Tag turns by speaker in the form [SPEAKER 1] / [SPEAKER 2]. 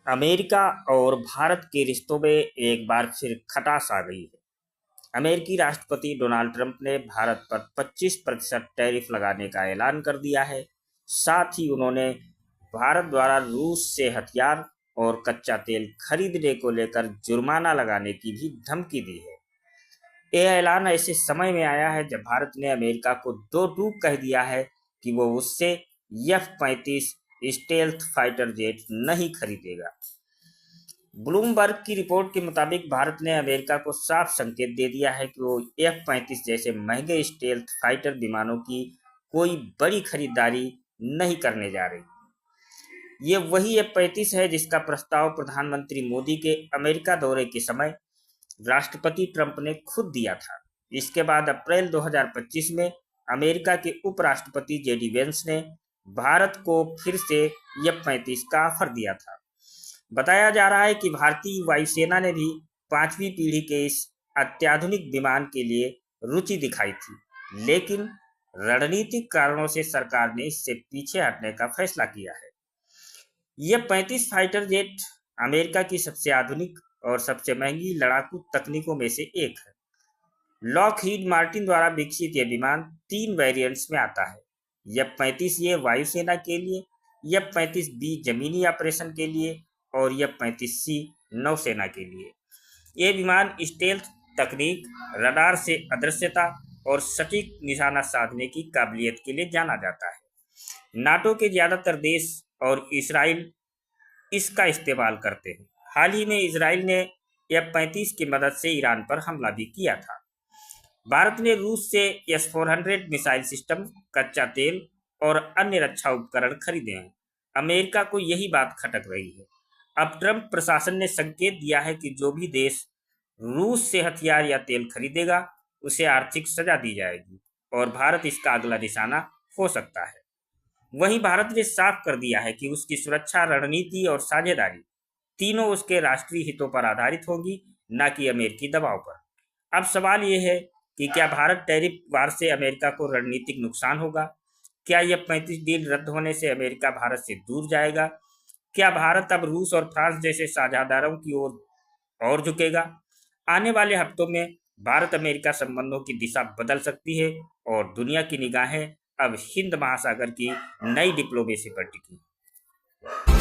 [SPEAKER 1] America और भारत के रिश्तों में एक बार फिर खटास आ गई है। अमेरिकी राष्ट्रपति डोनाल्ड ट्रंप ने भारत पर 25% टैरिफ लगाने का ऐलान कर दिया है। साथ ही उन्होंने भारत द्वारा रूस से हथियार और कच्चा तेल खरीदने को लेकर जुर्माना लगाने की भी धमकी दी है। यह ऐलान ऐसे समय में आया है जब भारत ने अमेरिका को दो टूक कह दिया है कि वो उससे F-35 स्टेल्थ फाइटर जेट नहीं खरीदेगा। ब्लूमबर्ग की रिपोर्ट के मुताबिक भारत ने अमेरिका को साफ संकेत दे दिया है कि वो F-35 जैसे महंगे स्टेल्थ फाइटर विमानों की कोई बड़ी खरीदारी नहीं करने जा रही। ये वही F-35 है जिसका प्रस्ताव प्रधानमंत्री मोदी के अमेरिका दौरे के समय राष्ट्रपति ट्रंप ने खुद दिया था। इसके बाद अप्रैल 2025 में अमेरिका के उपराष्ट्रपति JD वेंस ने भारत को फिर से F-35 का ऑफर दिया था। बताया जा रहा है कि भारतीय वायुसेना ने भी 5वीं पीढ़ी के इस अत्याधुनिक विमान के लिए रुचि दिखाई थी, लेकिन रणनीतिक कारणों से सरकार ने इससे पीछे हटने का फैसला किया है। F-35 फाइटर जेट अमेरिका की सबसे आधुनिक और सबसे महंगी लड़ाकू तकनीकों में से एक है। लॉकहीड मार्टिन द्वारा विकसित यह विमान 3 वेरिएंट्स में आता है। F-35 ये वायुसेना के लिए, F-35B जमीनी ऑपरेशन के लिए और F-35C नौसेना के लिए। ये विमान स्टेल्थ तकनीक, रडार से अदृश्यता और सटीक निशाना साधने की काबिलियत के लिए जाना जाता है। नाटो के ज़्यादातर देश और इसराइल इसका इस्तेमाल करते हैं। हाल ही में इसराइल ने F-35 की मदद से ईरान पर हमला भी किया था। भारत ने रूस से S-400 मिसाइल सिस्टम, कच्चा तेल और अन्य रक्षा उपकरण खरीदे हैं। अमेरिका को यही बात खटक रही है। अब ट्रंप प्रशासन ने संकेत दिया है कि जो भी देश रूस से हथियार या तेल खरीदेगा उसे आर्थिक सजा दी जाएगी और भारत इसका अगला निशाना हो सकता है। वहीं भारत ने साफ कर दिया है कि उसकी सुरक्षा रणनीति और साझेदारी तीनों उसके राष्ट्रीय हितों पर आधारित होगी, न कि अमेरिकी दबाव पर। अब सवाल यह है कि क्या भारत टैरिफ वार से अमेरिका को रणनीतिक नुकसान होगा? क्या F-35 डील रद्द होने से अमेरिका भारत से दूर जाएगा? क्या भारत अब रूस और फ्रांस जैसे साझेदारों की ओर और झुकेगा? आने वाले हफ्तों में भारत अमेरिका संबंधों की दिशा बदल सकती है और दुनिया की निगाहें अब हिंद महासागर की नई डिप्लोमेसी पर टिकी।